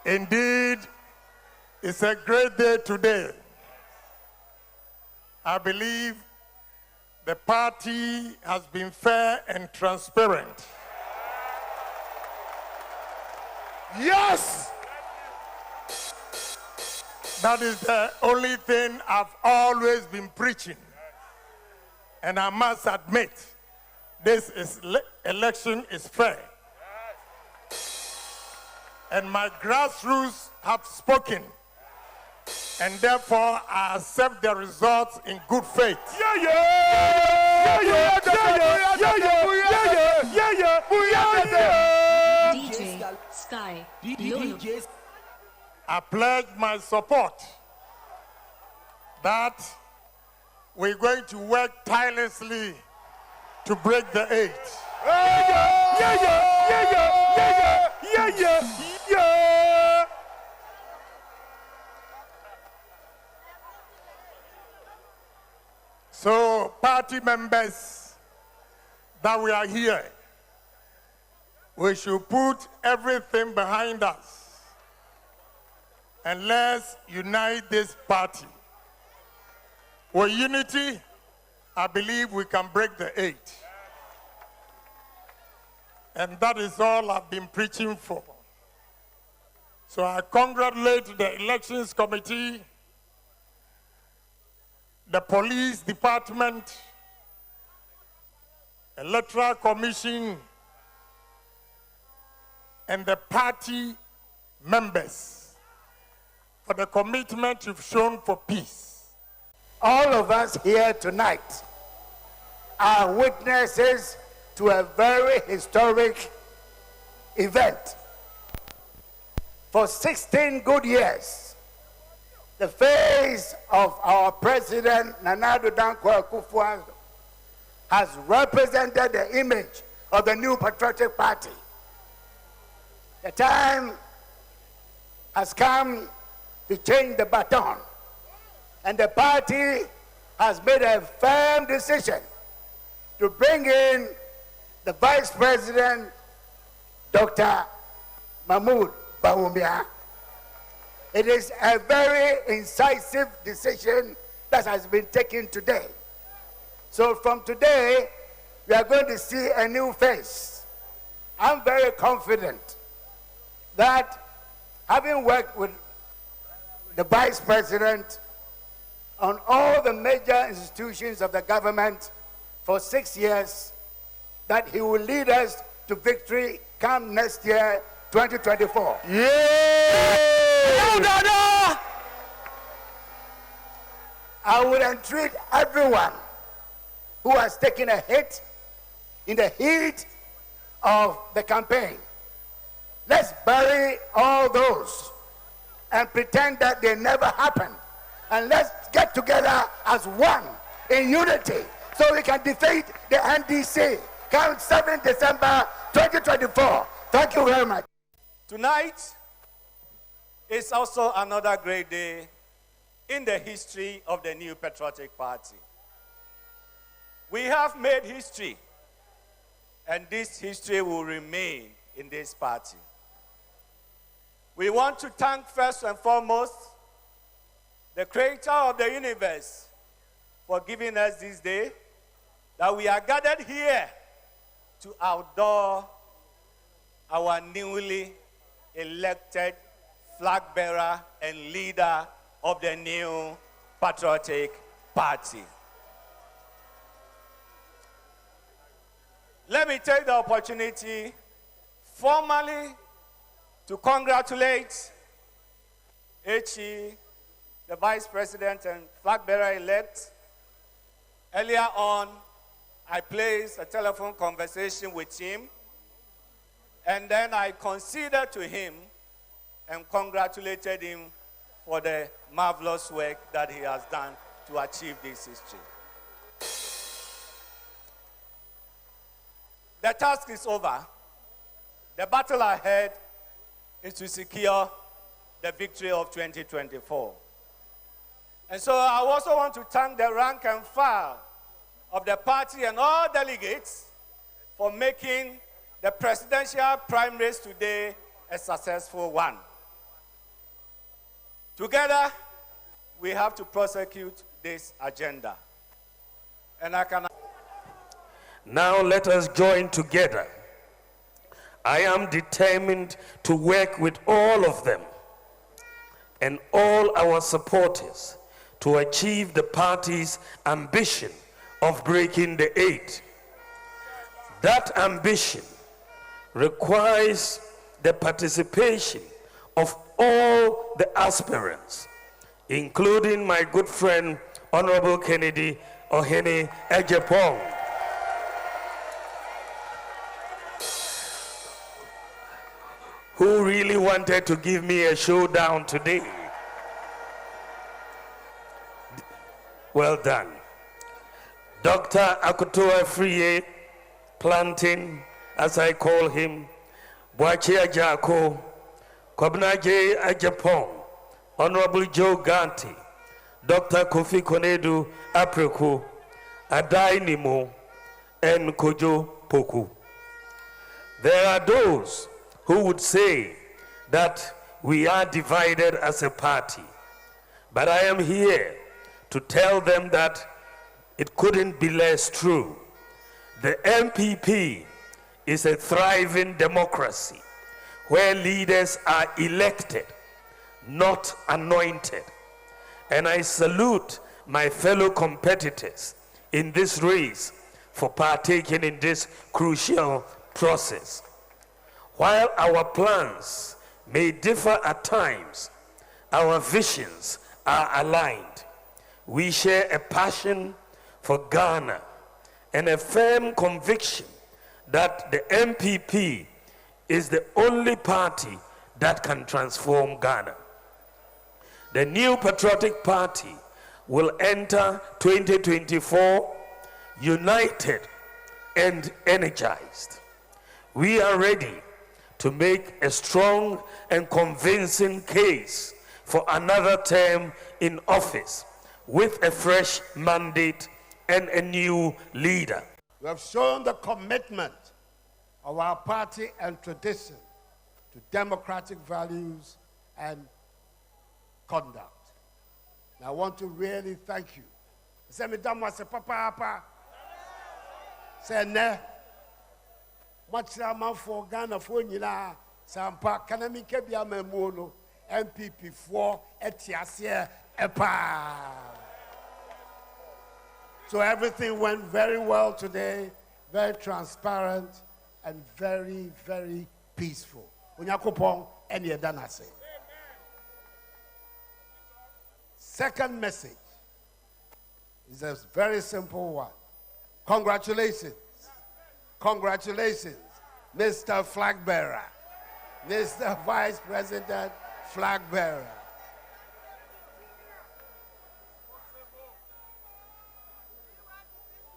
Indeed, it's a great day today. I believe the party has been fair and transparent. Yes! That is the only thing I've always been preaching. And I must admit, this election is fair. And my grassroots have spoken. And therefore, I accept the results in good faith. DJ Sky. I pledge my support that we're going to work tirelessly to break the 8. So, party members that we are here, we should put everything behind us and let's unite this party. With unity, I believe we can break the 8. And that is all I've been preaching for. So I congratulate the Elections Committee, the Police Department, Electoral Commission, and the party members for the commitment you've shown for peace. All of us here tonight are witnesses to a very historic event. For 16 good years, the face of our president, Nana Addo Dankwa Akufo-Addo, has represented the image of the new patriotic party. The time has come to change the baton, and the party has made a firm decision to bring in the Vice President, Dr. Mahmoud BAWUMIA. It is a very incisive decision that has been taken today. So from today, we are going to see a new face. I'm very confident that having worked with the Vice President on all the major institutions of the government for 6 years, that he will lead us to victory come next year, 2024. I would entreat everyone who has taken a hit in the heat of the campaign. Let's bury all those and pretend that they never happened. And let's get together as one in unity so we can defeat the NDC. Come 7 December 2024. Thank you very much. Tonight is also another great day in the history of the New Patriotic Party. We have made history, and this history will remain in this party. We want to thank first and foremost the Creator of the universe for giving us this day, that we are gathered here to adore our newly elected flag bearer and leader of the New Patriotic Party. Let me take the opportunity formally to congratulate HE, the Vice President and flag bearer-elect. Earlier on, I placed a telephone conversation with him, and then I conceded to him and congratulated him for the marvelous work that he has done to achieve this history. The task is over. The battle ahead is to secure the victory of 2024. And so I also want to thank the rank and file of the party and all delegates for making the presidential primaries today a successful one. Together, we have to prosecute this agenda. And I can... Now let us join together. I am determined to work with all of them and all our supporters to achieve the party's ambition of breaking the eight. That ambition requires the participation of all the aspirants, including my good friend, Honorable Kennedy Ohene Ejepong, who really wanted to give me a showdown today. Well done. Dr. Akoto Afriye Planting, as I call him, Boachi Ajako, Kobna J. Ajapong, Honorable Joe Ganti, Dr. Kofi Konedu Apreko, Adai Nimo, and Kojo Poku. There are those who would say that we are divided as a party, but I am here to tell them that it couldn't be less true. The NPP is a thriving democracy where leaders are elected, not anointed. And I salute my fellow competitors in this race for partaking in this crucial process. While our plans may differ at times, our visions are aligned. We share a passion for Ghana and a firm conviction that the NPP is the only party that can transform Ghana. The new patriotic party will enter 2024 united and energized. We are ready to make a strong and convincing case for another term in office with a fresh mandate and a new leader. We have shown the commitment of our party and tradition to democratic values and conduct. And I want to really thank you. Say me dam was papa. Say ne. Much man for Ghana for nyina sampa kana mi ke bia mamu no NPP for etiase epa. So everything went very well today, very transparent and very, very peaceful. Unyakopon eni edanase. Second message is a very simple one. Congratulations. Congratulations, Mr. Flag Bearer, Mr. Vice President Flag Bearer.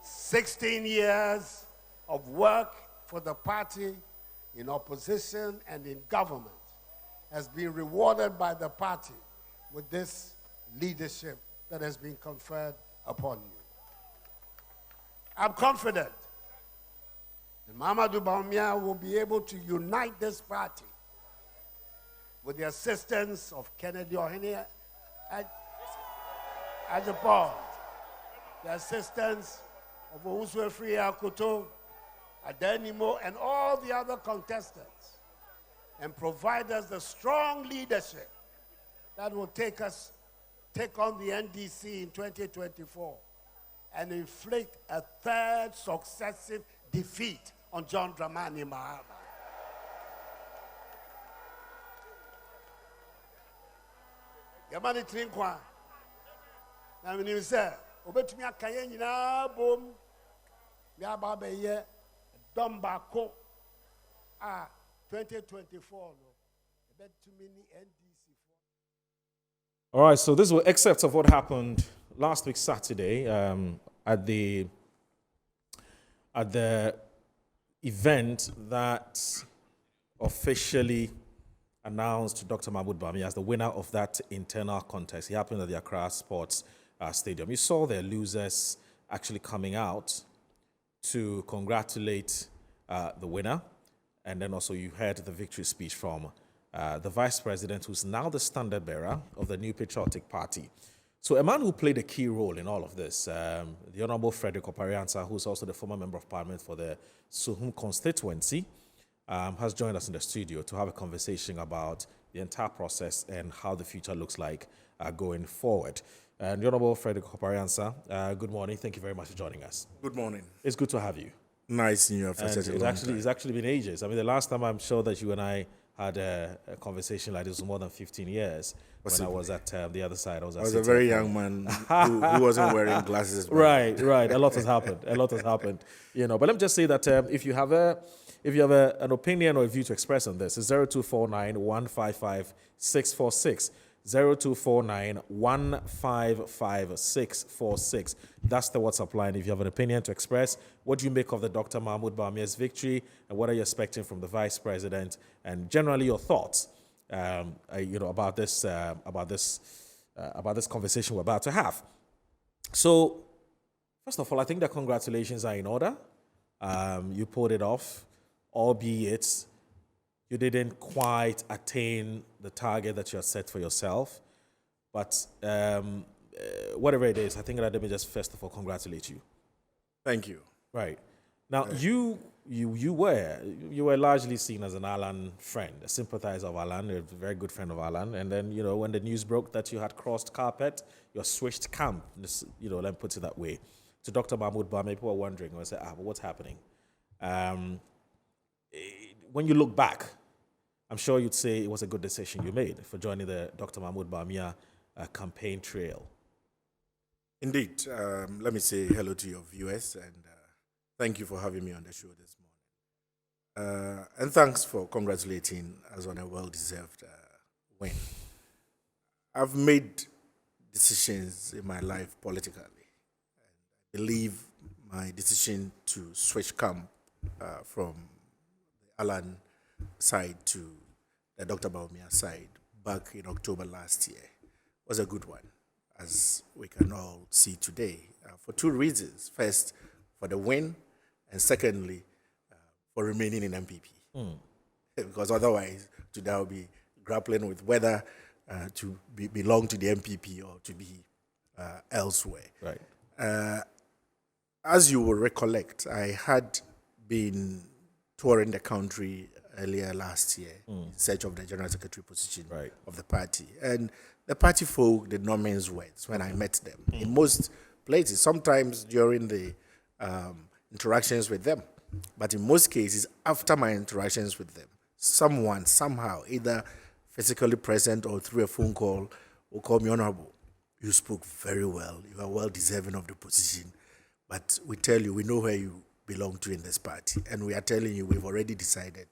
"16 years of work for the party in opposition and in government has been rewarded by the party with this leadership that has been conferred upon you. I'm confident that Mamadou BAWUMIA will be able to unite this party with the assistance of Kennedy Ohene Ejepong, the assistance of Owusu-Efriye Akoto, Adenimo, and all the other contestants, and provide us the strong leadership that will take on the NDC in 2024 and inflict a third successive defeat on John Dramani Mahama. Yamani Trinkwa, na mini say, obetumi akaye nyina bom, ya ba be ye dombako 2024 no. Obetumi ni NDC. All right, so this were excerpts of what happened last week Saturday at the event that officially announced Dr. Mahmoud Bawumia as the winner of that internal contest. He happened at the Accra Sports Stadium. You saw the losers actually coming out to congratulate the winner, and then also you heard the victory speech from the vice president, who's now the standard bearer of the New Patriotic Party. So a man who played a key role in all of this, the Honorable Frederick Opariansa, who's also the former member of parliament for the Suhum constituency, has joined us in the studio to have a conversation about the entire process and how the future looks like going forward. And the Honorable Frederick Opariansa, good morning. Thank you very much for joining us. Good morning. It's good to have you. Nice seeing you after such a long time. It's actually been ages. I mean, the last time I'm sure that you and I had a conversation like this was more than 15 years. When I was at the other side. I was a very young man who wasn't wearing glasses. Right. A lot has happened. But let me just say that if you have an opinion or a view to express on this, it's 0249 155 646. 0249 155 646. That's the WhatsApp line. If you have an opinion to express, what do you make of the Dr. Mahmoud Bawumia's victory, and what are you expecting from the Vice President, and generally your thoughts, about this conversation we're about to have. So, first of all, I think the congratulations are in order. You pulled it off, albeit you didn't quite attain the target that you had set for yourself. But whatever it is, I think that let me just first of all congratulate you. Thank you. Right. Now, you were largely seen as an Alan friend, a sympathizer of Alan, a very good friend of Alan. And then, when the news broke that you had crossed carpet, you switched camp, let me put it that way, to Dr. Mahmoud Bawumia. People were wondering, but what's happening? When you look back, I'm sure you'd say it was a good decision you made for joining the Dr. Mahmoud Bawumia campaign trail. Indeed. Let me say hello to your viewers, and thank you for having me on the show this morning. And thanks for congratulating us on a well-deserved win. I've made decisions in my life politically. And I believe my decision to switch camp from the Alan side to the Dr. Bawumia side back in October last year was a good one, as we can all see today, for two reasons. First, for the win, and secondly, for remaining in NPP. Because otherwise, today I'll be grappling with whether to belong to the NPP or to be elsewhere. Right. As you will recollect, I had been touring the country earlier last year in search of the General Secretary position of the party. And the party folk did not mince words when I met them. In most places, sometimes during the interactions with them, but in most cases, after my interactions with them, someone, somehow, either physically present or through a phone call, will call me, Honorable, you spoke very well. You are well deserving of the position. But we tell you, we know where you belong to in this party. And we are telling you, we've already decided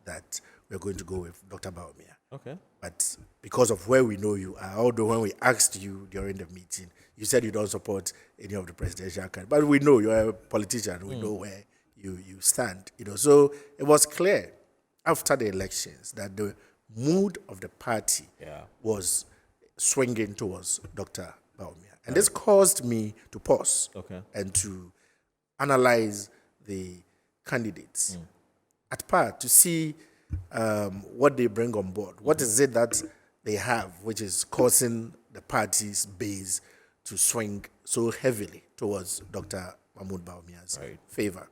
that we're going to go with Dr. Bawumia. Okay. But because of where we know you are, although when we asked you during the meeting, you said you don't support any of the presidential candidates. But we know you're a politician. We know where you stand. So it was clear after the elections that the mood of the party was swinging towards Dr. Bawumia. And this caused me to pause and to analyze the candidates at part to see what they bring on board. What is it that they have which is causing the party's base to swing so heavily towards Dr. Mahmoud Bawumia's favor?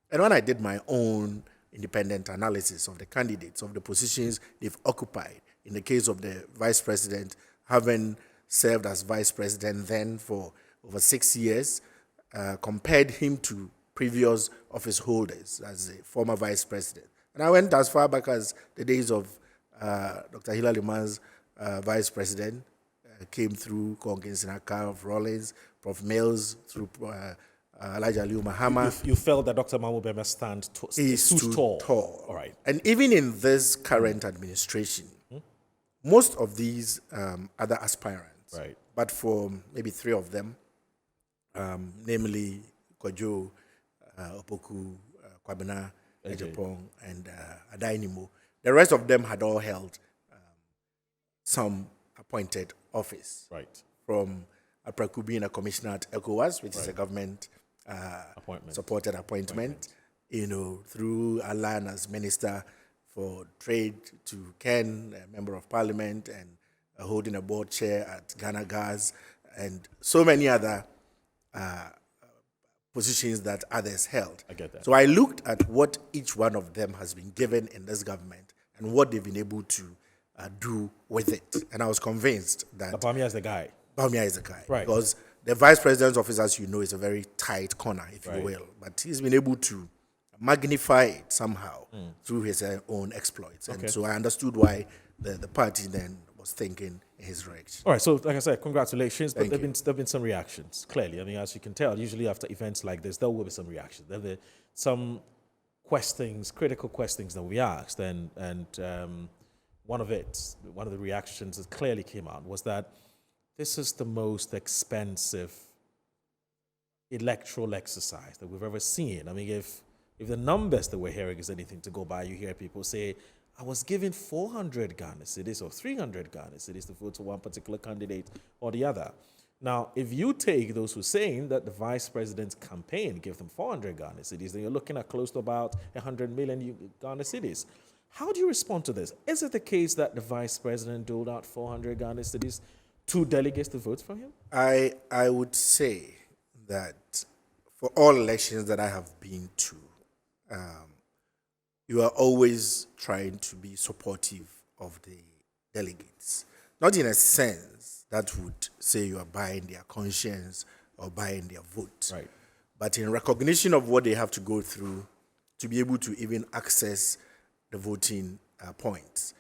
And when I did my own independent analysis of the candidates, of the positions they've occupied, in the case of the vice president, having served as vice president then for over 6 years, compared him to previous office holders as a former vice president. And I went as far back as the days of Dr. Hilary Man's vice president, came through Conkin Sinaka of Rollins, Prof. Mills, through Elijah Aliu Mahama. You felt that Dr. Mahmoud Bawumia is too tall. All right. And even in this current administration, most of these other aspirants, but for maybe 3 of them, namely Kojo, Opoku, Kwabena, Ejapong, and Adainimo, the rest of them had all held some appointed office. Right. From Apraku being a commissioner at ECOWAS, which is a government supported appointment, through Alan as Minister for Trade, to Ken, a Member of Parliament, and holding a board chair at Ghana Gas, and so many other positions that others held. I get that. So I looked at what each one of them has been given in this government and what they've been able to do with it. And I was convinced that BAWUMIA is the guy. BAWUMIA is the guy. Right. Because the vice president's office, as you know, is a very tight corner, if Right. you will. But he's been able to magnify it somehow through his own exploits. And so I understood why the party then was thinking in his direction. All right, so like I said, congratulations. But Thank there've been some reactions, clearly. I mean, as you can tell, usually after events like this, there will be some reactions. There were some questions, critical questions that we asked, and one of the reactions that clearly came out was that this is the most expensive electoral exercise that we've ever seen. I mean, if the numbers that we're hearing is anything to go by, you hear people say, I was given 400 Ghana cedis or 300 Ghana cedis to vote for one particular candidate or the other. Now, if you take those who are saying that the vice president's campaign gave them 400 Ghana cedis, then you're looking at close to about 100 million Ghana cedis. How do you respond to this? Is it the case that the vice president doled out 400 Ghana cedis to delegates to vote for him? I would say that for all elections that I have been to, you are always trying to be supportive of the delegates. Not in a sense that would say you are buying their conscience or buying their vote, Right. but in recognition of what they have to go through to be able to even access the voting points.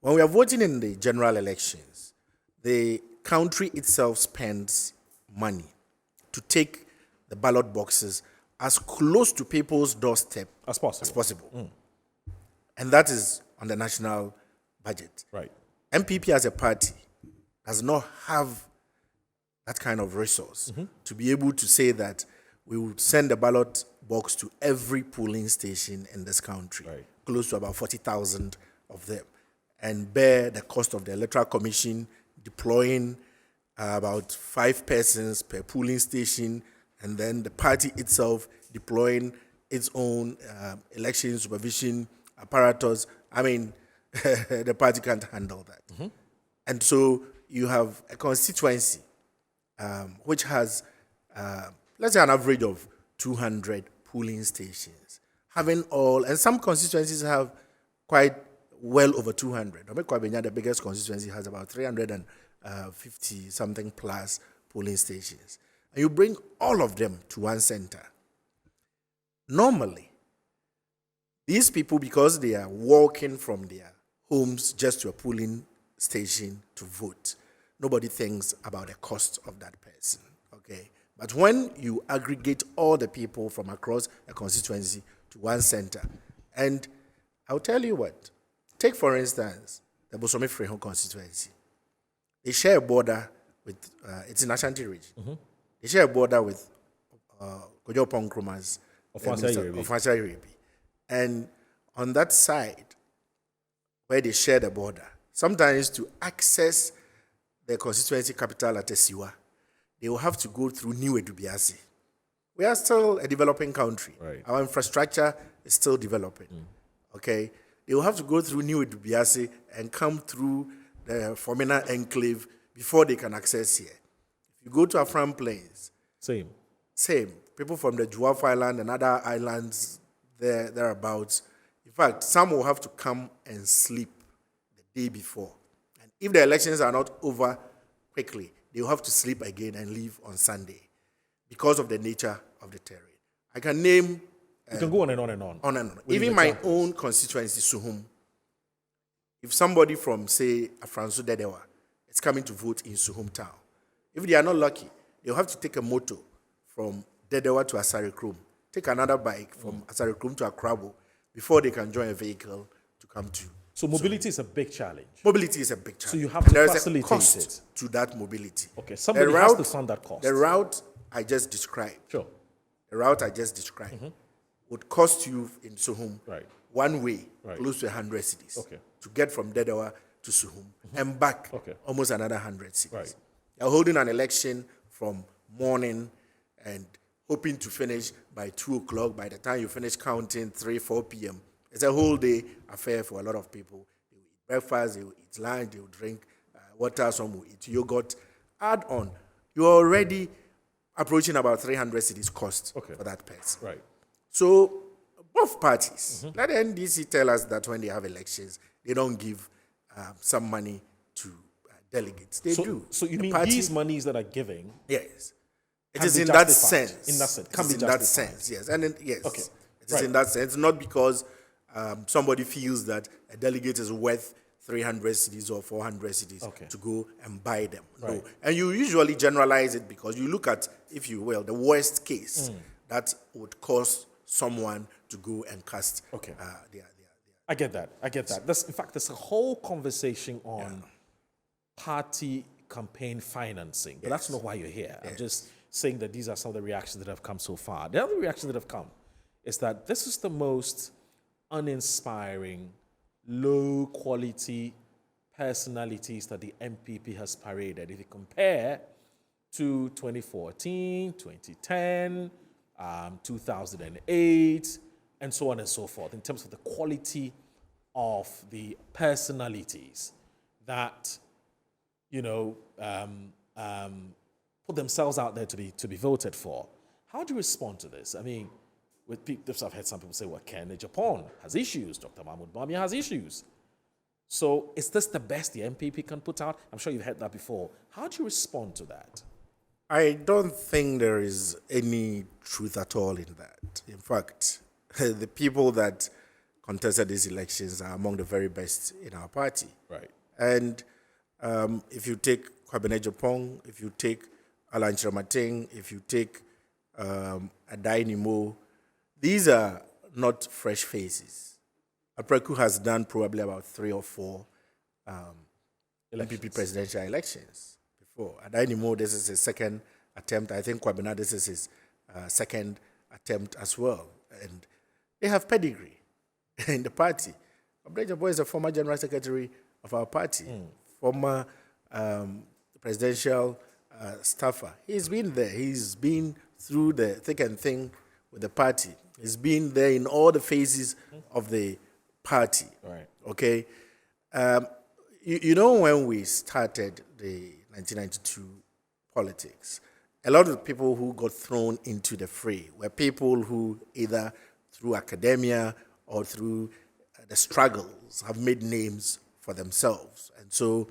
When we are voting in the general elections, the country itself spends money to take the ballot boxes as close to people's doorstep As possible. as possible. And that is on the national budget. Right. NPP as a party does not have that kind of resource to be able to say that we would send a ballot box to every polling station in this country, Right. close to about 40,000 of them, and bear the cost of the Electoral Commission deploying about 5 persons per polling station, and then the party itself deploying its own election supervision apparatus. I mean, the party can't handle that. And so you have a constituency which has, let's say, an average of 200 polling stations. Having all, and some constituencies have quite well over 200. Omekwabenya, the biggest constituency, has about 350 something plus polling stations. And you bring all of them to one center. Normally, these people, because they are walking from their homes just to a polling station to vote, nobody thinks about the cost of that person, okay? But when you aggregate all the people from across a constituency to one center, and I'll tell you what, take for instance, the Bosome Freho constituency. They share a border with, it's in Ashanti region. They share a border with Kojo Ponkroma's Ofansa Iribi. And on that side, where they share the border, sometimes to access the constituency capital at Esiwa, they will have to go through New Edubiasi. We are still a developing country. Right. Our infrastructure is still developing. Okay? They will have to go through New Edubiasi and come through the Formina enclave before they can access here. If you go to Afram Plains, Same. people from the Juaf Island and other islands thereabouts. In fact, some will have to come and sleep the day before. And if the elections are not over quickly, they will have to sleep again and leave on Sunday because of the nature of the terrain. I can name... You can go on and on and on. On and on. With Even my examples. own constituency, Suhum, if somebody from, say, Afransu Dedewa is coming to vote in Suhum town, if they are not lucky, they'll have to take a motor from Dedewa to Asari Krum, take another bike from Asari Krum to Akrabo before they can join a vehicle to come to. So mobility is a big challenge. Mobility is a big challenge. So you have to There is facilitate a cost it. to that mobility. Okay, somebody has to fund that cost. The route I just described, Sure. would cost you in Suhum Right. one way Right. close to 100 cities Okay. to get from Dedewa to Suhum and back Okay. almost another 100 cities. Right. They're holding an election from morning and hoping to finish by 2 o'clock. By the time you finish counting, 3, 4 p.m. It's a whole day affair for a lot of people. They will eat breakfast, they will eat lunch, they will drink water, some will eat yogurt. Add on, you're already approaching about 300 cities cost for that person. Right. So both parties, let the NDC tell us that when they have elections, they don't give some money to delegates. They do. So you The mean party- these monies that are giving? Yes. It Can is be in that justified. sense. In that sense. It Can is be in that justified. sense, yes. And then, yes. Okay. It is in that sense, not because somebody feels that a delegate is worth 300 cities or 400 cities to go and buy them. Right. No. And you usually generalize it because you look at, if you will, the worst case that would cause someone to go and cast their I get that. In fact, there's a whole conversation on party campaign financing, but that's not why you're here. I'm just saying that these are some of the reactions that have come so far. The other reactions that have come is that this is the most uninspiring, low-quality personalities that the NPP has paraded. If you compare to 2014, 2010, 2008, and so on and so forth, in terms of the quality of the personalities that, put themselves out there to be voted for. How do you respond to this? I mean, with people, I've heard some people say, well, Ken Japan has issues, Dr. Mahmoud Bawumia has issues. So is this the best the NPP can put out? I'm sure you've heard that before. How do you respond to that? I don't think there is any truth at all in that. In fact, the people that contested these elections are among the very best in our party. Right. And if you take Kwabena Japan, if you take Alan Chiramating, if you take Adai Nimo, these are not fresh faces. Apreku has done probably about 3 or 4 NPP presidential elections before. Adai Nimo, this is his second attempt. I think Kwabena, this is his second attempt as well. And they have pedigree in the party. Kwabena Japan is a former general secretary of our party, former presidential staffer. He's been there. He's been through the thick and thin with the party. He's been there in all the phases of the party. Right. Okay? You know, when we started the 1992 politics, a lot of the people who got thrown into the fray were people who either through academia or through the struggles have made names for themselves. And so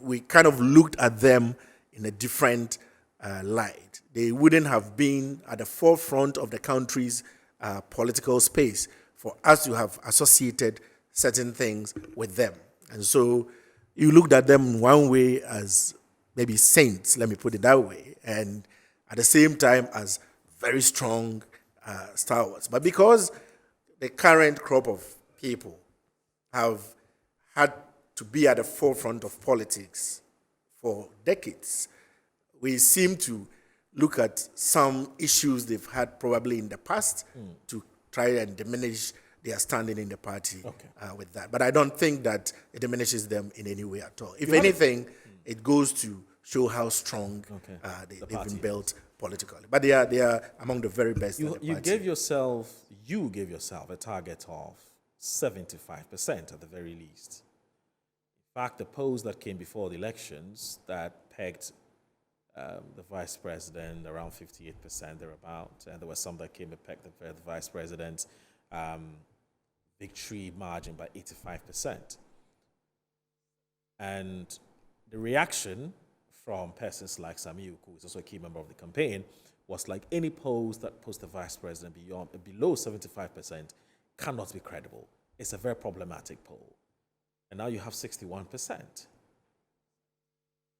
we kind of looked at them in a different light. They wouldn't have been at the forefront of the country's political space for us to have associated certain things with them. And so you looked at them one way as maybe saints, let me put it that way, and at the same time as very strong stalwarts. But because the current crop of people have had to be at the forefront of politics for decades, we seem to look at some issues they've had probably in the past to try and diminish their standing in the party with that. But I don't think that it diminishes them in any way at all. If anything, it goes to show how strong they've been built politically. But they are among the very best in the party. You gave yourself a target of 75% at the very least. In fact, the polls that came before the elections that pegged the vice president around 58% thereabout, and there were some that came and pegged the vice president's victory margin by 85%. And the reaction from persons like Samiu, who is also a key member of the campaign, was like any polls that puts the vice president below 75% cannot be credible. It's a very problematic poll. And now you have 61%.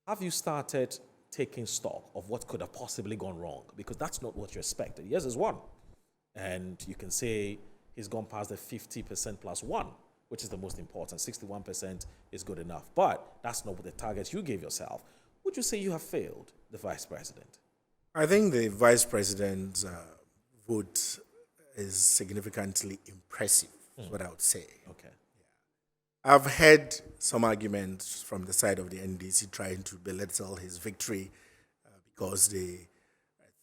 Have you started taking stock of what could have possibly gone wrong? Because that's not what you expected. Yes, it's 1. And you can say he's gone past the 50% plus 1, which is the most important. 61% is good enough. But that's not what the targets you gave yourself. Would you say you have failed the vice president? I think the vice president's vote is significantly impressive, is what I would say. Okay. I've heard some arguments from the side of the NDC trying to belittle his victory because they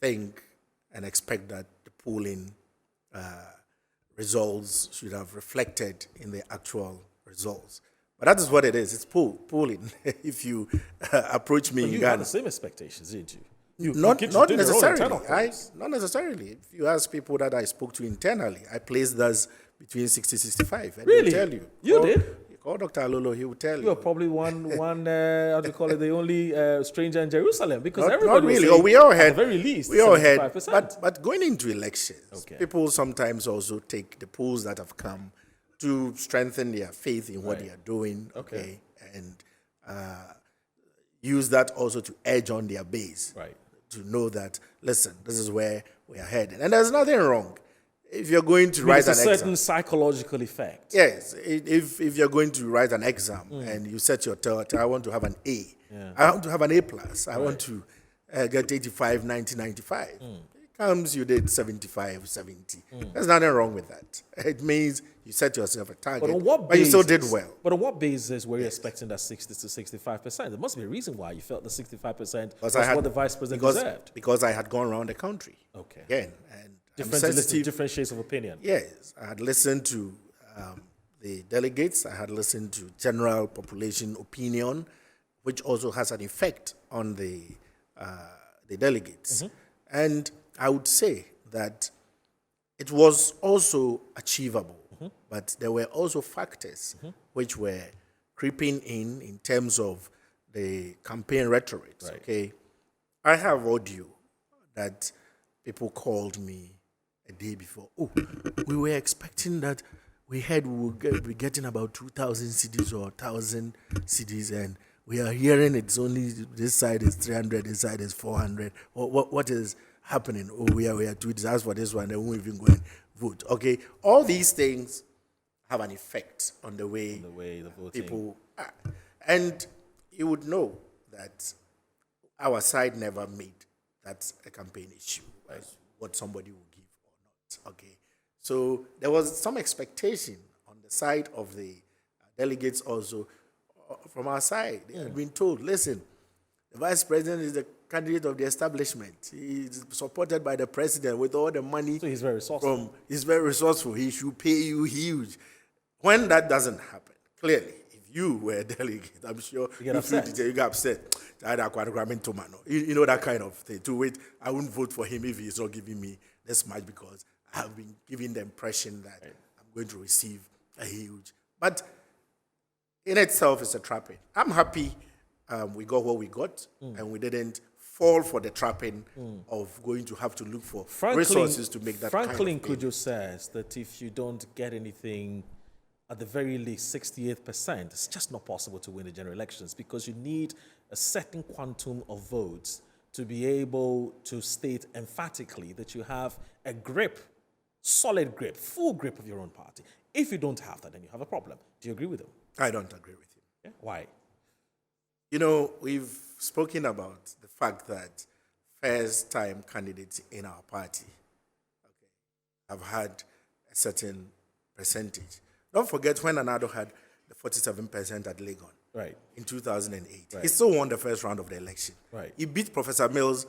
think and expect that the polling results should have reflected in the actual results. But that is what it is. It's polling. If you approach me But in you Ghana, had the same expectations, didn't you? not did not your own necessarily. internal polls. Not necessarily. If you ask people that I spoke to internally, I placed us between 60-65. And Really? he'll tell you. You did? Call Dr. Alolo, he will tell You're you. probably one how do you call it, the only stranger in Jerusalem, because Not everybody was really. saying, Oh, we all at had. the very least, We all had. 75%. But going into elections, Okay. people sometimes also take the polls that have come to strengthen their faith in what Right. they are doing. Okay. And use that also to edge on their base. Right. To know that, listen, this is where we are heading. And there's nothing wrong. If you're going to I mean, write it's a an certain exam. psychological effect. Yes, if you're going to write an exam and you set your target, I want to have an A. I want to have an A plus. I want to get 85, 90, 95. It comes, you did 75, 70. There's nothing wrong with that. It means you set yourself a target, But on what but you basis? still did well. But on what basis were you expecting that 60 to 65%? There must be a reason why you felt the 65% was what the vice president deserved. Because I had gone around the country. Okay. Again, and I'm Different, sensitive. different shades of opinion. Yes, I had listened to the delegates. I had listened to general population opinion, which also has an effect on the delegates. And I would say that it was also achievable, but there were also factors which were creeping in terms of the campaign rhetoric. Right. Okay, I have audio that people called me a day before. Oh, we were expecting that we had we would be getting about 2,000 CDs or 1,000 CDs, and we are hearing it's only this side is 300, this side is 400. What is happening? Oh, we are two disasters for this one, they won't even go and vote. Okay, all these things have an effect on the way The voting. people are. And you would know that our side never made that a campaign issue, as what somebody will give or not. Okay, so there was some expectation on the side of the delegates also from our side. They had been told, listen, the vice president is the candidate of the establishment. He is supported by the president with all the money. So he's very resourceful. He's very resourceful. He should pay you huge. When that doesn't happen, clearly, if you were a delegate, I'm sure You get upset. you get upset. You know that kind of thing. To wait, I wouldn't vote for him if he's not giving me this much because I have been giving the impression that I'm going to receive a huge. But in itself, it's a trapping. I'm happy we got what we got, and we didn't fall for the trapping of going to have to look for resources to make that Franklin kind of Kujo says that if you don't get anything, at the very least 68%, it's just not possible to win the general elections because you need a certain quantum of votes to be able to state emphatically that you have a grip, solid grip, full grip of your own party. If you don't have that, then you have a problem. Do you agree with him? I don't agree with him. Yeah? Why? You know, we've spoken about the fact that first-time candidates in our party have had a certain percentage. Don't forget when Anado had the 47% at Legon Right. in 2008. Right. He still won the first round of the election. Right. He beat Professor Mills.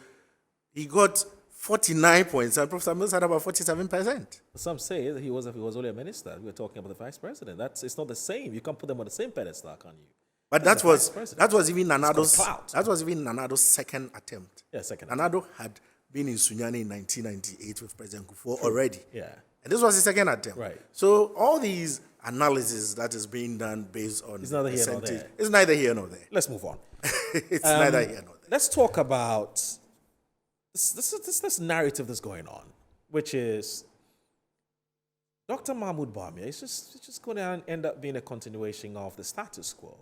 He got 49 points, and Professor Mills had about 47%. Some say that he was only a minister. We were talking about the vice president. It's not the same. You can't put them on the same pedestal, can you? But That's that the was vice president. that was even It's called clout. Nanado's second attempt. Yeah, second. Nanado had been in Sunyani in 1998 with President Kufuor already. Yeah. And this was his second attempt. Right. So all these analysis that is being done based on It's neither here nor percentage, there. it's neither here nor there. Let's move on. It's neither here nor there. Let's talk about this narrative that's going on, which is Dr. Mahmoud Bawumia. It's just going to end up being a continuation of the status quo.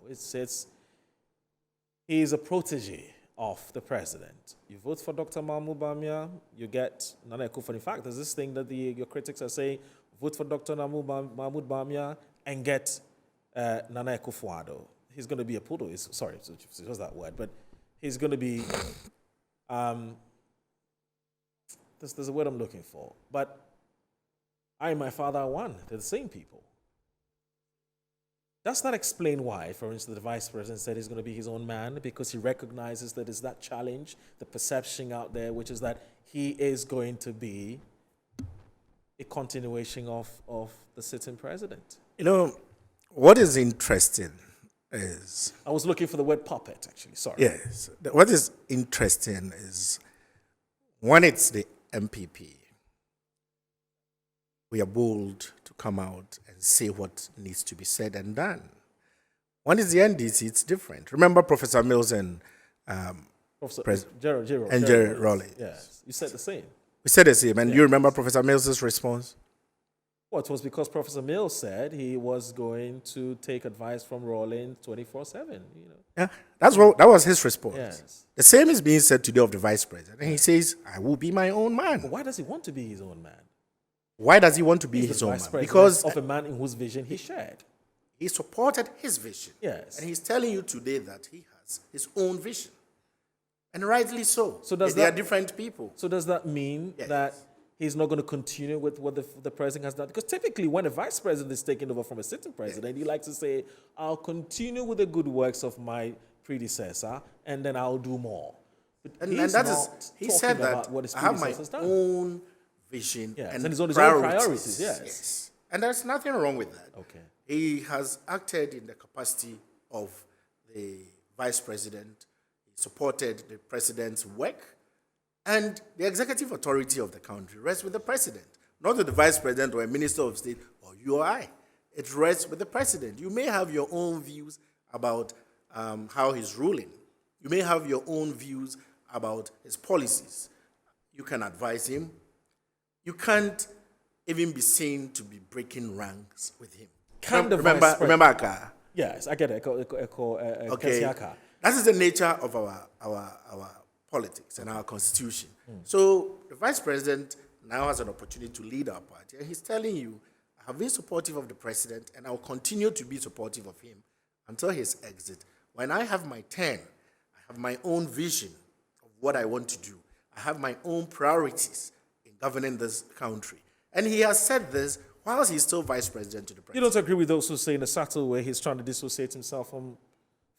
He's a protege of the president. You vote for Dr. Mahmoud Bawumia, you get Nana Akufo. In fact, there's this thing that your critics are saying: vote for Dr. Mahmoud Bawumia and get Nana Akufo-Addo. He's going to be a poodle. Sorry, it was that word, but he's going to be. There's a word I'm looking for. But I and my father are one. They're the same people. Does that explain why, for instance, the vice president said he's going to be his own man because he recognizes that there's that challenge, the perception out there, which is that he is going to be a continuation of the sitting president? You know, what is interesting is... I was looking for the word puppet, actually. Sorry. Yes. What is interesting is when it's the NPP, we are bold to come out and say what needs to be said and done. When it's the NDC, it's different. Remember Professor Mills and Gerald Rowley? Yes, you said the same. We said the same. And you remember Professor Mills' response? Well, it was because Professor Mills said he was going to take advice from Rowling 24/7. You know. Yeah, that was his response. Yes. The same is being said today of the vice president. And he says, I will be my own man. But why does he want to be his own man? Why does he want to be He's his the own vice man? president Because of a man in whose vision he shared. he supported his vision. Yes. And he's telling you today that he has his own vision. And rightly so. So does they are that- different people. So does that mean Yes. that he's not going to continue with what the president has done? Because typically when a vice president is taking over from a sitting president, he likes to say, I'll continue with the good works of my predecessor and then I'll do more. But And he's that is, not he talking said that about what his I have my predecessor's done. own vision Yes, and and he's on his own priorities. priorities, yes. And there's nothing wrong with that. Okay. He has acted in the capacity of the vice president. He supported the president's work. And the executive authority of the country rests with the president, not with the vice president or a minister of state or you or I. It rests with the president. You may have your own views about how he's ruling. You may have your own views about his policies. You can advise him. You can't even be seen to be breaking ranks with him. Can the remember, vice president- remember Aka? Yes, I get it. Okay. Kesiaka. That is the nature of our politics and our constitution. So the vice president now has an opportunity to lead our party, and he's telling you, I have been supportive of the president, and I will continue to be supportive of him until his exit. When I have my turn, I have my own vision of what I want to do. I have my own priorities in governing this country. And he has said this whilst he's still vice president to the You president. don't agree with those who say in a subtle way he's trying to dissociate himself from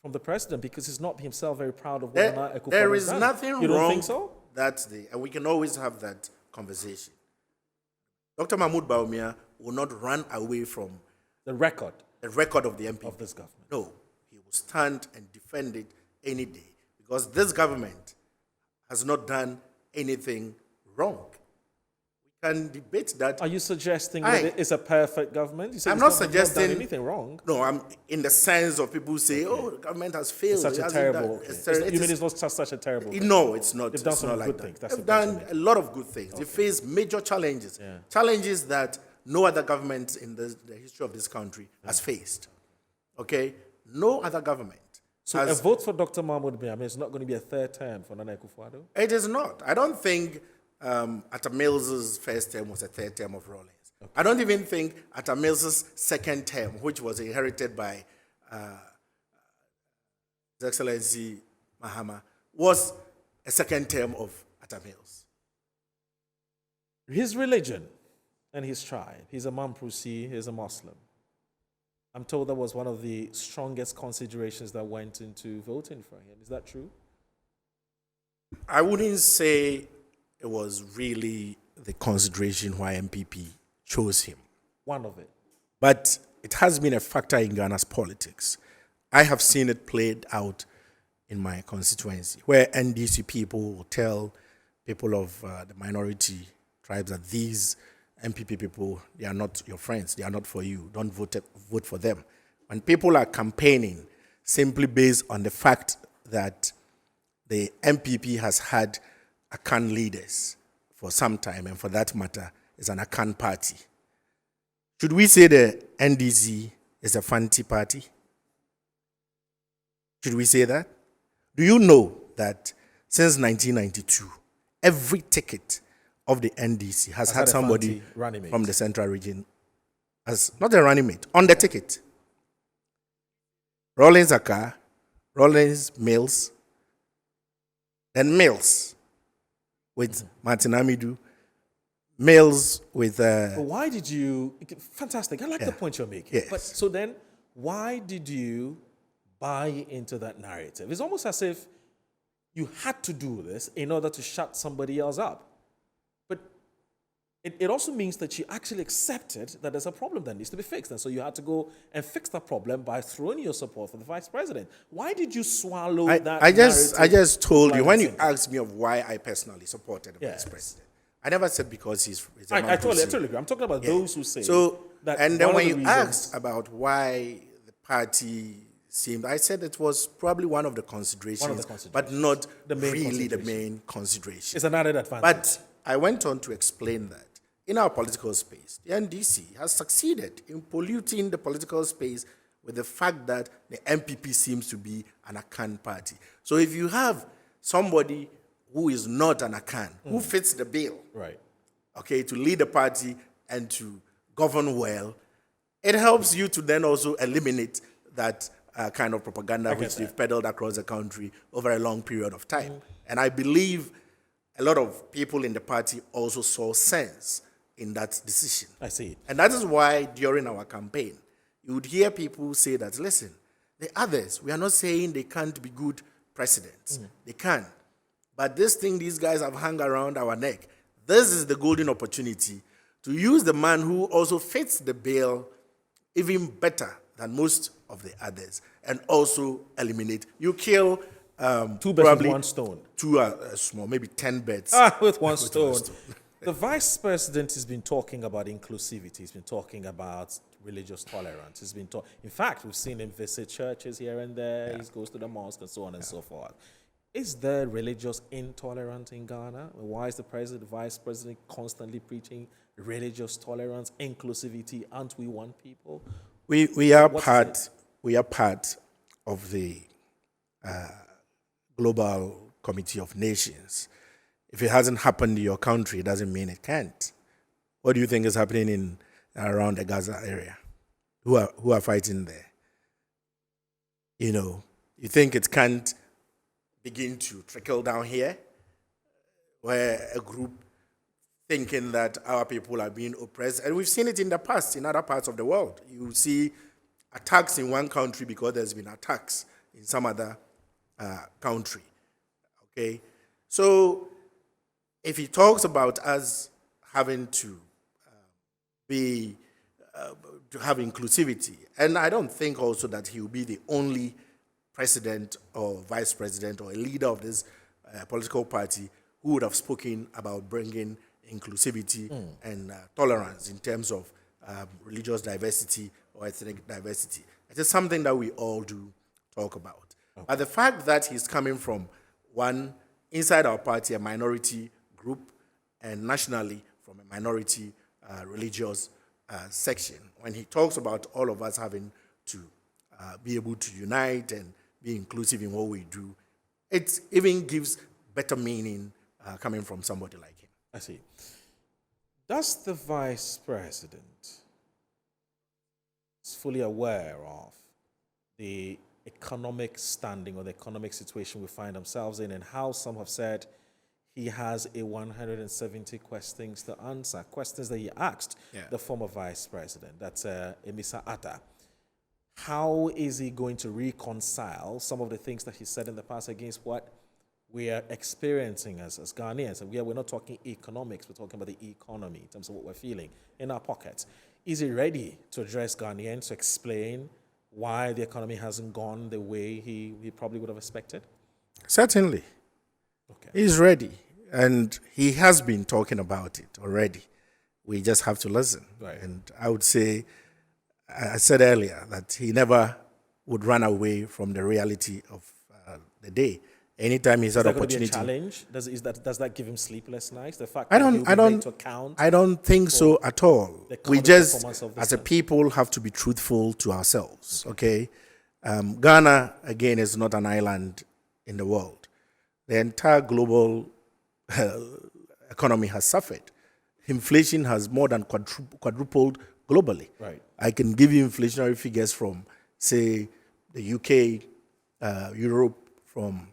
the president because he's not himself very proud of what Akufo-Addo There has is done. nothing You don't wrong. think so? And we can always have that conversation. Dr. Mahmoud Bawumia will not run away from The record the record of the NPP. of this government. No, he will stand and defend it any day because this government has not done anything wrong. We can debate that. Are you suggesting Aye. that it's a perfect government? You said I'm it's not Not suggesting done anything wrong. No, I'm in the sense of people say, "Oh, the government has failed." It's such it a hasn't terrible. done-" Okay. It's ter- it You mean is- it's not such a terrible? thing? No, it's not. They've done It's some not good like things. that. That's They've the point done you're a making. lot of good things. They face major challenges. Yeah. Challenges that no other government in the history of this country has faced. Okay? No other government. So a vote for Dr. Mahmoud Bawumia is not going to be a third term for Nana Akufo-Addo? It is not. I don't think Atta Mills's first term was a third term of Rawlings. Okay. I don't even think Atta Mills's second term, which was inherited by His Excellency Mahama, was a second term of Atta Mills. His religion and his tribe. He's a Mamprusi, he's a Muslim. I'm told that was one of the strongest considerations that went into voting for him. Is that true? I wouldn't say it was really the consideration why MPP chose him. One of it. But it has been a factor in Ghana's politics. I have seen it played out in my constituency, where NDC people will tell people of the minority tribes that these MPP people, they are not your friends, they are not for you, don't vote for them. When people are campaigning simply based on the fact that the MPP has had Akan leaders for some time, and for that matter, is an Akan party. Should we say the NDC is a fancy party? Should we say that? Do you know that since 1992, every ticket of the NDC has had a somebody fancy running mate. from the central region as not a running mate, on the ticket? Rawlings Aka, Rawlings Mills, then Mills with Martin Amidu, Mills with... But why did you... Fantastic. I like the point you're making. Yes. But so then, Why did you buy into that narrative? It's almost as if you had to do this in order to shut somebody else up. But it also means that you actually accepted that there's a problem that needs to be fixed. And so you had to go and fix that problem by throwing your support for the vice president. Why did you swallow that I just told you, when you simple? asked me of why I personally supported the vice president, I never said because he's a I man totally who's- agree. I'm talking about those who say So, that. and then one of when the you reasons- asked about why the party seemed, I said it was probably one of the considerations, but not The main really the consideration. main consideration. it's an added advantage. But I went on to explain that in our political space, the NDC has succeeded in polluting the political space with the fact that the NPP seems to be an Akan party. So if you have somebody who is not an Akan, who fits the bill, right. okay, to lead the party and to govern well, it helps you to then also eliminate that kind of propaganda which they've peddled across the country over a long period of time. And I believe a lot of people in the party also saw sense in that decision. I see it. And that is why during our campaign, you would hear people say that, listen, the others, we are not saying they can't be good presidents. They can. But this thing these guys have hung around our neck, this is the golden opportunity to use the man who also fits the bill even better than most of the others, and also eliminate. You kill Two birds probably with one stone. two small, maybe 10 birds. With one stone. The vice president has been talking about inclusivity. He's been talking about religious tolerance. He's been in fact, we've seen him visit churches here and there. He goes to the mosque and so on and so forth. Is there religious intolerance in Ghana? Why is the vice president constantly preaching religious tolerance, inclusivity? Aren't we one people? We are part of the Global Committee of Nations. If it hasn't happened in your country, it doesn't mean it can't. What do you think is happening in around the Gaza area? Who are fighting there? You know, you think it can't begin to trickle down here, where a group thinking that our people are being oppressed, and we've seen it in the past in other parts of the world. You see attacks in one country because there's been attacks in some other country. Okay, so if he talks about us having to to have inclusivity, and I don't think also that he will be the only president or vice president or a leader of this political party who would have spoken about bringing inclusivity and tolerance in terms of religious diversity or ethnic diversity. It is something that we all do talk about. Okay. But the fact that he's coming from one, inside our party, a minority group, and nationally from a minority religious section, when he talks about all of us having to be able to unite and be inclusive in what we do, it even gives better meaning coming from somebody like him. I see. Does the vice president is fully aware of the economic standing or the economic situation we find ourselves in, and how some have said he has a 170 questions to answer, questions that he asked the former vice president, that's Emisa Atta. How is he going to reconcile some of the things that he said in the past against what we are experiencing as Ghanaians? And we're not talking economics, we're talking about the economy in terms of what we're feeling in our pockets. Is he ready to address Ghanaians, to explain why the economy hasn't gone the way he probably would have expected? Certainly. Okay. He's ready. And he has been talking about it already. We just have to listen. Right. And I would say, I said earlier that he never would run away from the reality of the day. Anytime he's had opportunity. Is that going to be a challenge? Does that give him sleepless nights? The fact I that I don't think so at all. We just, as a people, have to be truthful to ourselves. Okay, Ghana again is not an island in the world. The entire global economy has suffered. Inflation has more than quadrupled globally. Right. I can give you inflationary figures from, say, the UK, Europe, from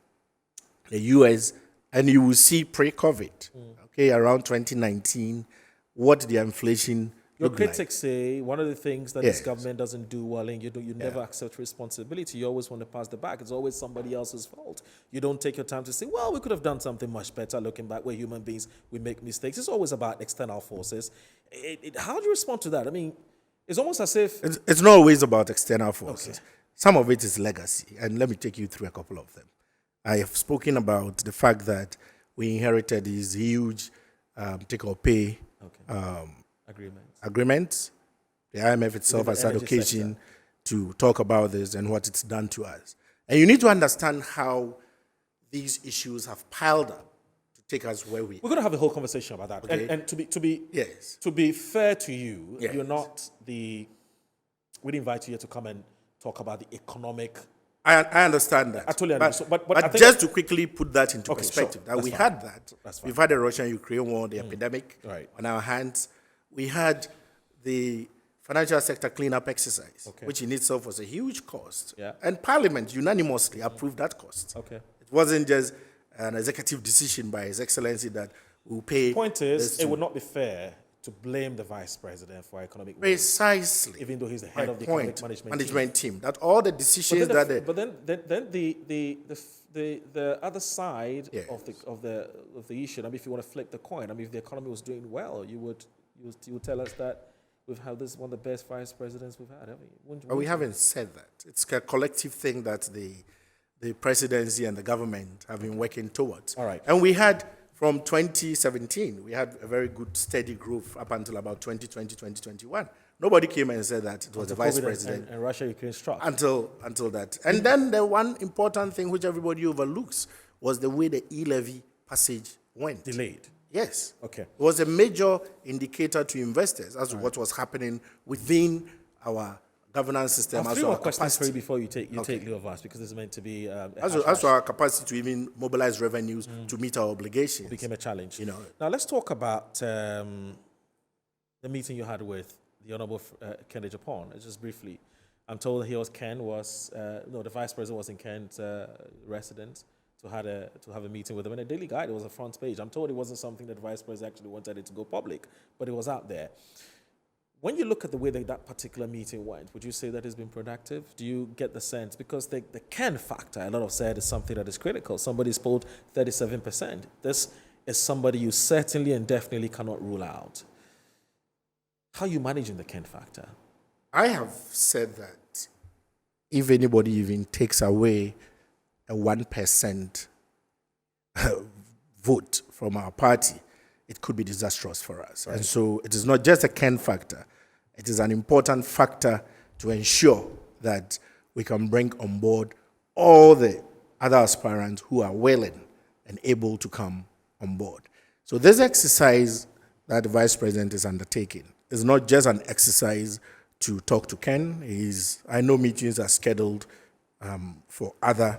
the US, and you will see pre-COVID, okay, around 2019, what the inflation Your looked critics say one of the things that this Yes. government doesn't do well, and you never accept responsibility. You always want to pass the back. It's always somebody else's fault. You don't take your time to say, well, we could have done something much better. Looking back, we're human beings. We make mistakes. It's always about external forces. How do you respond to that? I mean, it's almost as if... It's not always about external forces. Some of it is legacy, and let me take you through a couple of them. I have spoken about the fact that we inherited these huge take-or-pay agreements. The IMF itself has had occasion to talk about this and what it's done to us. And you need to understand how these issues have piled up to take us where we are. We're going to have a whole conversation about that. Okay. And Yes. to be fair to you, Yes. you're not the... We didn't invite you here to come and talk about the economic... I understand that. I totally understand. But I think just to quickly put that into Okay, perspective, sure. that That's we fine. had that. That's fine. We've had the Russian-Ukraine war, the epidemic Right. on our hands. We had the financial sector cleanup exercise, Okay. which in itself was a huge cost. Yeah. And Parliament unanimously approved that cost. Okay. It wasn't just an executive decision by His Excellency that will pay. Point is, this it to- would not be fair to blame the vice president for economic woes, Precisely. even though he's the My head of the point, economic management team. That all the decisions But that then the other side Yes. of the issue. I mean, if you want to flip the coin, I mean, if the economy was doing well, you would tell us that we've had this one of the best vice presidents we've had, haven't you? But we haven't said that. It's a collective thing that the presidency and the government have been working towards. All right. And we had, from 2017, we had a very good steady growth up until about 2020, 2021. Nobody came and said that it was the vice COVID president and Russia-Ukraine struck. until that. And then the one important thing which everybody overlooks was the way the e-levy passage went. Delayed. Yes. Okay. It was a major indicator to investors as to what was happening within our governance I system. have As three to more our questions for you capacity. before you take leave of us, because it's meant to be As to our capacity to even mobilize revenues to meet our obligations. became a challenge. You know. Now let's talk about the meeting you had with the Honorable Ken Japan. Just briefly, I'm told that the Vice President was in Kent's residence to have a meeting with him. And a Daily Guide, it was a front page. I'm told it wasn't something that the Vice President actually wanted it to go public, but it was out there. When you look at the way that particular meeting went, would you say that it's been productive? Do you get the sense? Because the Ken factor, a lot of said, is something that is critical. Somebody's polled 37%. This is somebody you certainly and definitely cannot rule out. How are you managing the Ken factor? I have said that if anybody even takes away a 1% vote from our party, it could be disastrous for us. Right. And so it is not just a Ken factor. It is an important factor to ensure that we can bring on board all the other aspirants who are willing and able to come on board. So this exercise that the Vice President is undertaking is not just an exercise to talk to Ken. I know meetings are scheduled for other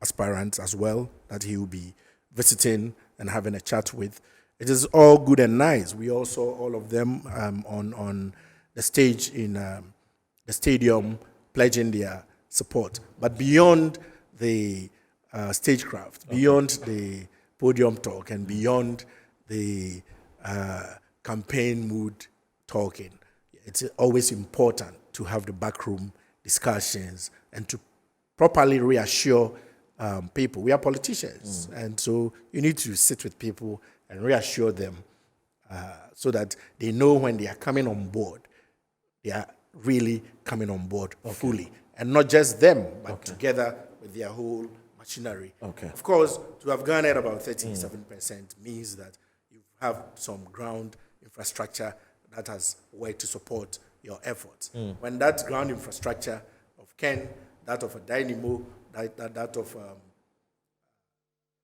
aspirants as well that he will be visiting and having a chat with. It is all good and nice. We all saw all of them on the stage in the stadium pledging their support. But beyond the stagecraft, beyond the podium talk, and beyond the campaign mood talking, it's always important to have the backroom discussions and to properly reassure people. We are politicians, and so you need to sit with people and reassure them so that they know when they are coming on board, they are really coming on board fully. And not just them, but together with their whole machinery. Of course, to have garnered about 37% means that you have some ground infrastructure that has worked to support your efforts. When that ground infrastructure of Ken, that of a Dynamo, that of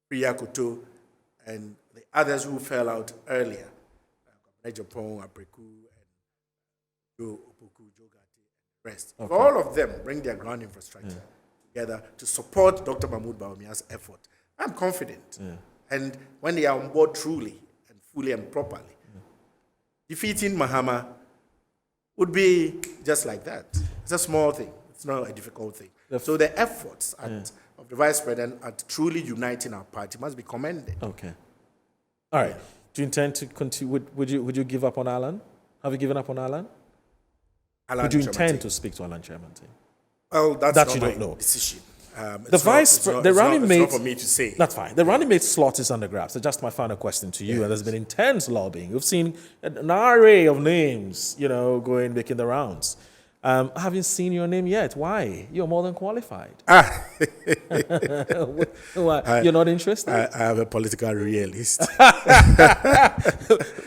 Priya Kuto, and the others who fell out earlier, Japan, Apreku, and Joe Opoku, Joe Gatti, and the rest. If all of them bring their ground infrastructure together to support Dr. Mahmoud Bawumia's effort, I'm confident. And when they are on board truly and fully and properly, defeating Mahama would be just like that. It's a small thing. It's not a difficult thing. So the efforts of the Vice President at truly uniting our party must be commended. Okay. All right. Do you intend to continue? Would you give up on Alan? Have you given up on Alan? Alan Would you Chairman intend Ting. to speak to Alan Chairman Ting? Well, that's That not you my don't know. decision. The running it's mate. not for me to say. That's fine. The running mate slot is under grabs. So just my final question to you. And there's been intense lobbying. We've seen an array of names, going making the rounds. I haven't seen your name yet. Why? You're more than qualified. Why? You're not interested? I am a political realist.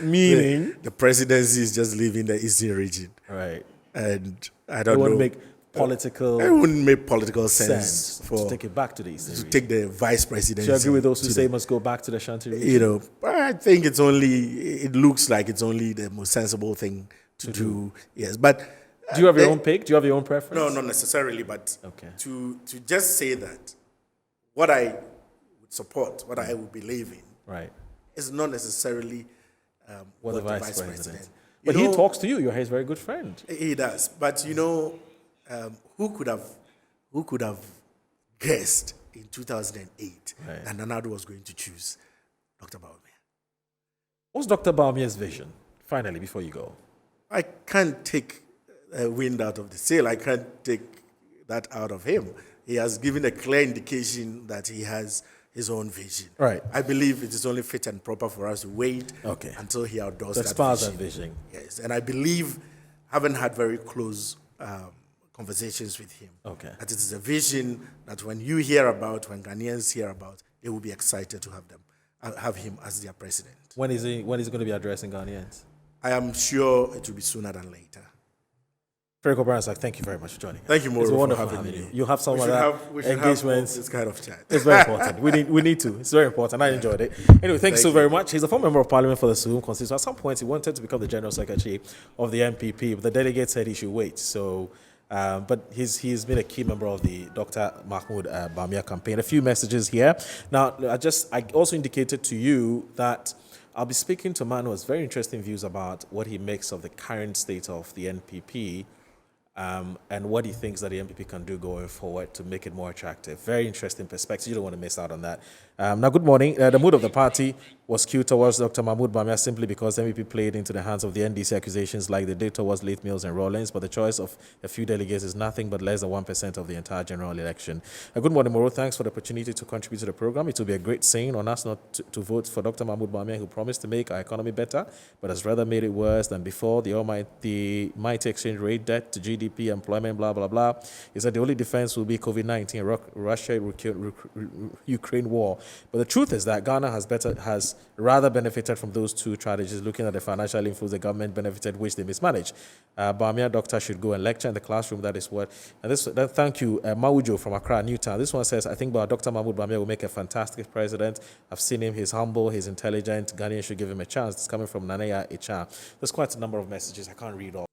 Meaning? The presidency is just leaving the Eastern region. Right. And I It don't know. wouldn't make political It wouldn't make political sense to take it back to the Eastern to region. take the vice presidency. Do you agree with those who to say the- it must go back to the Shanti region? I think it looks like it's only the most sensible thing to do. Yes, but Do you have your own pick? Do you have your own preference? no, not necessarily. But Okay. to just say that what I would support, what I would believe in, Right. is not necessarily What the vice president. president. But he talks to you. You're his very good friend. He does, but who could have guessed in 2008 Right. that Nanado was going to choose Dr. BAWUMIA? What's Dr. Bawumia's vision? Finally, before you go. I can't take wind out of the sail. I can't take that out of him. He has given a clear indication that he has his own vision. Right. I believe it is only fit and proper for us to wait until he outdoors To that espouse vision. that vision. Yes, and I believe, having had very close conversations with him, that it is a vision that when Ghanaians hear about, they will be excited to have him as their president. When is he going to be addressing Ghanaians? I am sure it will be sooner than later. Ferrico Bransack, thank you very much for joining us. Thank you, Moro, It's for wonderful having me. You have some We of should that have engagements. this kind of chat. It's very important. We need to. It's very important. I enjoyed it. Anyway, thanks so very much. He's a former member of parliament for the Suhum constituency. At some point, he wanted to become the general secretary of the NPP, but the delegate said he should wait. So, but he's been a key member of the Dr. Mahmoud BAWUMIA campaign. A few messages here. Now, I also indicated to you that I'll be speaking to a man who has very interesting views about what he makes of the current state of the NPP. And what he thinks that the NPP can do going forward to make it more attractive. Very interesting perspective. You don't want to miss out on that. Now, good morning. The mood of the party was skewed towards Dr. Mahmoud BAWUMIA simply because the NPP played into the hands of the NDC accusations like they did towards Late Mills and Rawlings, but the choice of a few delegates is nothing but less than 1% of the entire general election. Good morning, Moro. Thanks for the opportunity to contribute to the program. It will be a great saying on us not to vote for Dr. Mahmoud BAWUMIA, who promised to make our economy better, but has rather made it worse than before. The mighty exchange rate, debt to GDP, employment, blah, blah, blah. He said the only defense will be COVID-19, Russia-Ukraine war. But the truth is that Ghana has rather benefited from those two strategies, looking at the financial inflows the government benefited, which they mismanaged. BAWUMIA doctor should go and lecture in the classroom. That is what. And thank you, Maujo from Accra, Newtown. This one says, I think Dr. Mahmoud BAWUMIA will make a fantastic president. I've seen him. He's humble. He's intelligent. Ghanaians should give him a chance. It's coming from Nanaya Echa. There's quite a number of messages. I can't read all.